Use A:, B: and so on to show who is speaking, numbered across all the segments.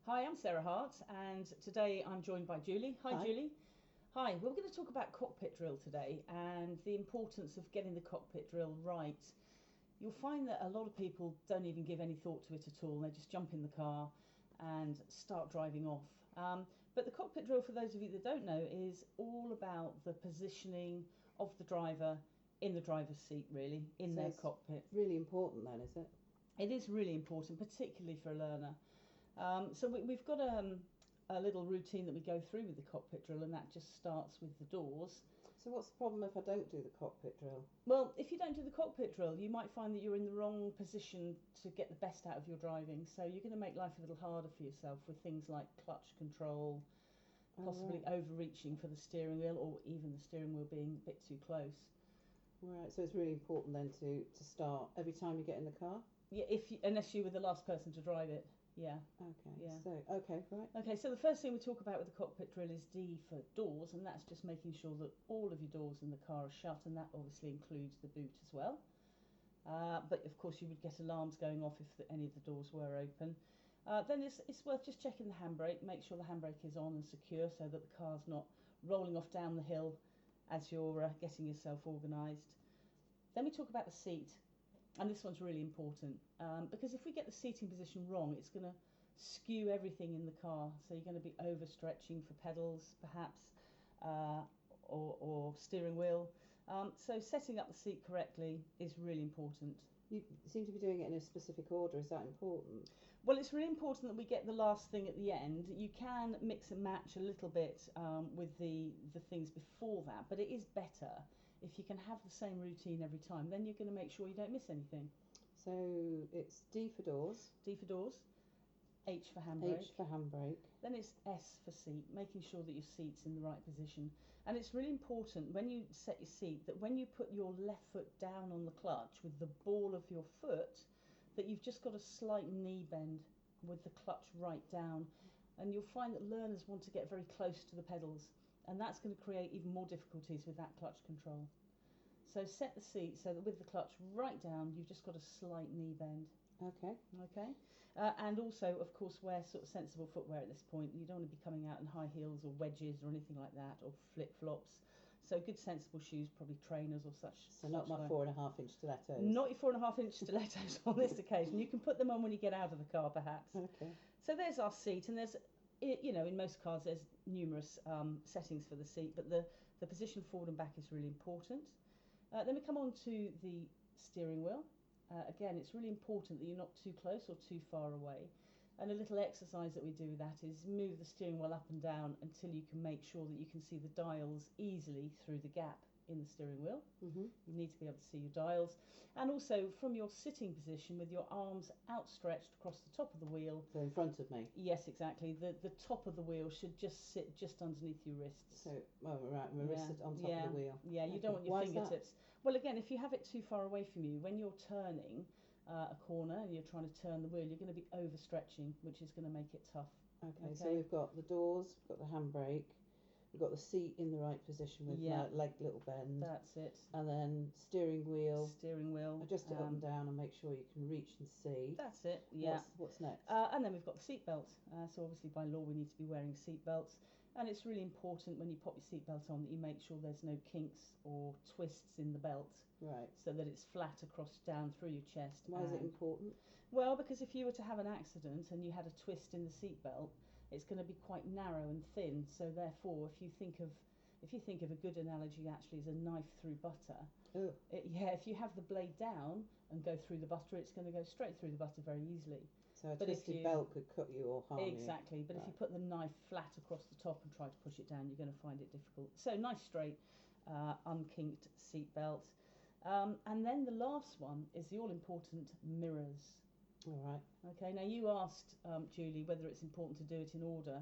A: Hi, I'm Sarah Hart, and today I'm joined by Julie. Hi,
B: Hi.
A: Julie. Hi, we're going to talk about cockpit drill today and the importance of getting the cockpit drill right. You'll find that a lot of people don't even give any thought to it at all. They just jump in the car and start driving off. But the cockpit drill, for those of you that don't know, is all about the positioning of the driver in the driver's seat, really, in their cockpit.
B: Really important then, is it?
A: It is really important, particularly for a learner. So we've got a little routine that we go through with the cockpit drill, and that just starts with the doors.
B: So what's the problem if I don't do the cockpit drill?
A: Well, if you don't do the cockpit drill, you might find that you're in the wrong position to get the best out of your driving. So you're going to make life a little harder for yourself with things like clutch control, possibly overreaching for the steering wheel, or even the steering wheel being a bit too close.
B: Right, so it's really important then to start every time you get in the car?
A: Yeah, unless you were the last person to drive it. Yeah.
B: Okay.
A: Yeah.
B: Right.
A: Okay, so the first thing we talk about with the cockpit drill is D for doors, and that's just making sure that all of your doors in the car are shut, and that obviously includes the boot as well. But of course you would get alarms going off if any of the doors were open. Then it's worth just checking the handbrake, make sure the handbrake is on and secure so that the car's not rolling off down the hill as you're getting yourself organised. Then we talk about the seat. And this one's really important because if we get the seating position wrong, it's going to skew everything in the car. So you're going to be overstretching for pedals, perhaps, or steering wheel. So setting up the seat correctly is really important.
B: You seem to be doing it in a specific order. Is that important?
A: Well, it's really important that we get the last thing at the end. You can mix and match a little bit with the things before that, but it is better if you can have the same routine every time. Then you're going to make sure you don't miss anything.
B: So it's D for doors.
A: D for doors, H for handbrake.
B: H for handbrake.
A: Then it's S for seat, making sure that your seat's in the right position. And it's really important when you set your seat that when you put your left foot down on the clutch with the ball of your foot, that you've just got a slight knee bend with the clutch right down. And you'll find that learners want to get very close to the pedals, and that's going to create even more difficulties with that clutch control. So set the seat so that with the clutch right down, you've just got a slight knee bend.
B: Okay.
A: Okay. And also, of course, wear sort of sensible footwear at this point. You don't want to be coming out in high heels or wedges or anything like that, or flip-flops. So good sensible shoes, probably trainers or such.
B: So not my 4.5-inch stilettos.
A: Not your 4.5-inch stilettos on this occasion. You can put them on when you get out of the car, perhaps.
B: Okay.
A: So there's our seat, and there's, you know, in most cars there's numerous settings for the seat, but the position forward and back is really important. Then we come on to the steering wheel. Again, it's really important that you're not too close or too far away. And a little exercise that we do with that is move the steering wheel up and down until you can make sure that you can see the dials easily through the gap in the steering wheel.
B: Mm-hmm.
A: You need to be able to see your dials. And also from your sitting position with your arms outstretched across the top of the wheel.
B: So in front of me?
A: Yes, exactly. The top of the wheel should just sit just underneath your wrists.
B: So, my wrist is on top of the wheel.
A: Yeah, you don't want your fingertips. Well, again, if you have it too far away from you, when you're turning a corner and you're trying to turn the wheel, you're going to be overstretching, which is going to make it tough.
B: Okay, so we've got the doors, we've got the handbrake, we've got the seat in the right position with my leg little bend.
A: That's it.
B: And then steering wheel. Adjust it up and down and make sure you can reach and see.
A: That's it, yeah.
B: What's next?
A: And then we've got the seatbelt. So obviously by law we need to be wearing seatbelts. And it's really important when you pop your seatbelt on that you make sure there's no kinks or twists in the belt.
B: Right.
A: So that it's flat across down through your chest.
B: Why is it important?
A: Well, because if you were to have an accident and you had a twist in the seatbelt, it's going to be quite narrow and thin. So therefore, if you think of a good analogy actually is a knife through butter. If you have the blade down and go through the butter, it's going to go straight through the butter very easily.
B: So a twisted belt could cut you or harm you.
A: Exactly, but if you put the knife flat across the top and try to push it down, you're going to find it difficult. So nice straight, unkinked seat belt. And then the last one is the all-important mirrors.
B: All right.
A: Okay, now you asked, Julie, whether it's important to do it in order.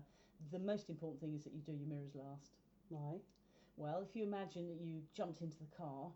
A: The most important thing is that you do your mirrors last.
B: Why?
A: Well, if you imagine that you jumped into the car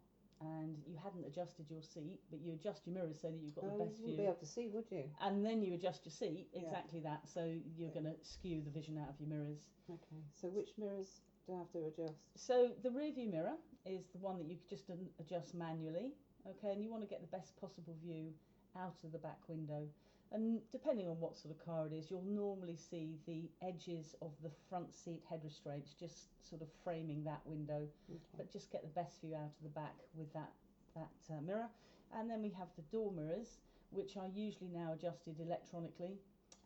A: and you hadn't adjusted your seat, but you adjust your mirrors so that you've got the best view.
B: You wouldn't be able to see, would you?
A: And then you adjust your seat, exactly that, so you're going to skew the vision out of your mirrors.
B: Okay, so which mirrors do I have to adjust?
A: So the rear view mirror is the one that you could just adjust manually, okay, and you want to get the best possible view out of the back window. And depending on what sort of car it is, you'll normally see the edges of the front seat head restraints just sort of framing that window, but just get the best view out of the back with that mirror. And then we have the door mirrors, which are usually now adjusted electronically.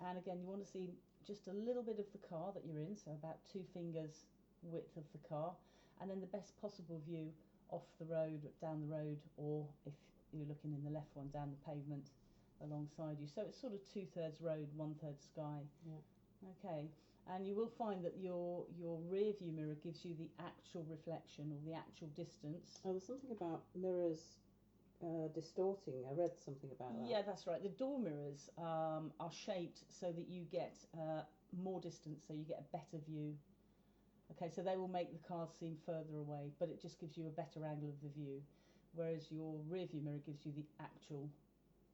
A: And again, you want to see just a little bit of the car that you're in, so about 2 fingers width of the car, and then the best possible view off the road, down the road, or if you're looking in the left one, down the pavement alongside you. So it's sort of 2/3 road, 1/3 sky.
B: Yeah.
A: Okay, and you will find that your rear view mirror gives you the actual reflection or the actual distance.
B: Oh, there's something about mirrors distorting. I read something about that.
A: Yeah, that's right. The door mirrors are shaped so that you get more distance, so you get a better view. Okay, so they will make the cars seem further away, but it just gives you a better angle of the view, whereas your rear view mirror gives you the actual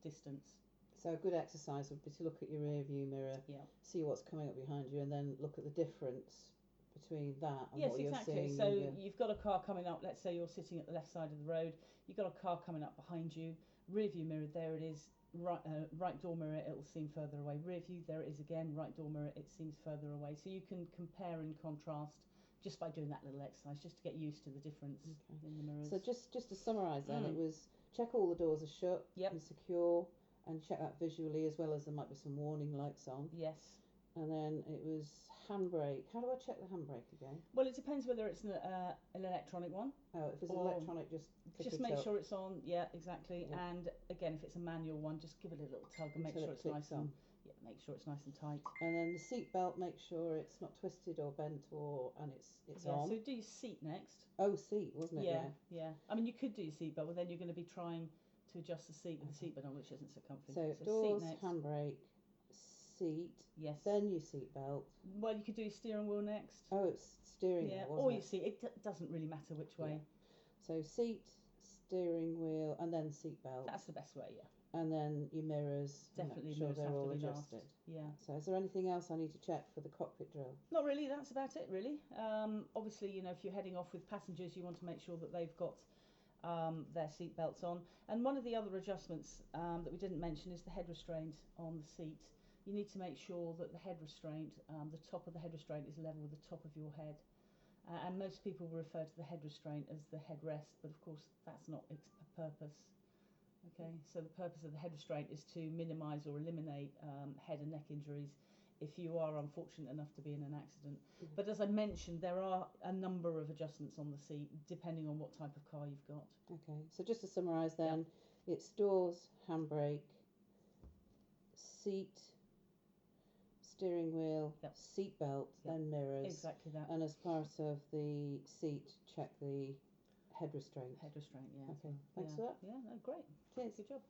A: distance.
B: So a good exercise would be to look at your rear view mirror, see what's coming up behind you, and then look at the difference between that and what you're seeing.
A: So you've got a car coming up, let's say you're sitting at the left side of the road, you've got a car coming up behind you, rear view mirror, there it is, right door mirror, it will seem further away, rear view, there it is again, right door mirror, it seems further away. So you can compare and contrast just by doing that little exercise, just to get used to the difference in the mirrors.
B: So just to summarise then, it was check all the doors are shut and secure, and check that visually, as well as there might be some warning lights on.
A: Yes.
B: And then it was handbrake. How do I check the handbrake again?
A: Well, it depends whether it's an electronic one.
B: Oh, if it's an electronic, just
A: make sure it's on. Yeah, exactly. Yeah. And again, if it's a manual one, just give it a little tug and make sure it's nice and make sure it's nice and tight.
B: And then the seat belt, make sure it's not twisted or bent and it's on.
A: So do your seat next.
B: Oh, seat, wasn't it?
A: Yeah. I mean, you could do your seat belt, but then you're going to be trying to adjust the seat with the seat belt on, which isn't so comfy.
B: So doors, handbrake, seat.
A: Yes.
B: Then your seat belt.
A: Well, you could do your steering wheel next.
B: Oh, it's steering wheel, wasn't
A: or your seat. It doesn't really matter which way.
B: So seat, steering wheel, and then seat belt.
A: That's the best way, yeah.
B: And then your mirrors.
A: Definitely,
B: sure
A: mirrors
B: they're
A: have
B: all
A: to be
B: adjusted.
A: Yeah.
B: So is there anything else I need to check for the cockpit drill?
A: Not really. That's about it, really. Obviously, you know, if you're heading off with passengers, you want to make sure that they've got their seat belts on. And one of the other adjustments that we didn't mention is the head restraint on the seat. You need to make sure that the head restraint, the top of the head restraint is level with the top of your head. And most people will refer to the head restraint as the headrest, but of course that's not its purpose. Okay, so the purpose of the head restraint is to minimise or eliminate head and neck injuries if you are unfortunate enough to be in an accident. But as I mentioned, there are a number of adjustments on the seat depending on what type of car you've got.
B: Okay, so just to summarise then, it's doors, handbrake, seat, steering wheel, seat belt, then mirrors.
A: Exactly that.
B: And as part of the seat, check the head restraint.
A: Head restraint, yeah.
B: Okay, thanks for that.
A: Yeah, no, great.
B: Cheers.
A: Good job.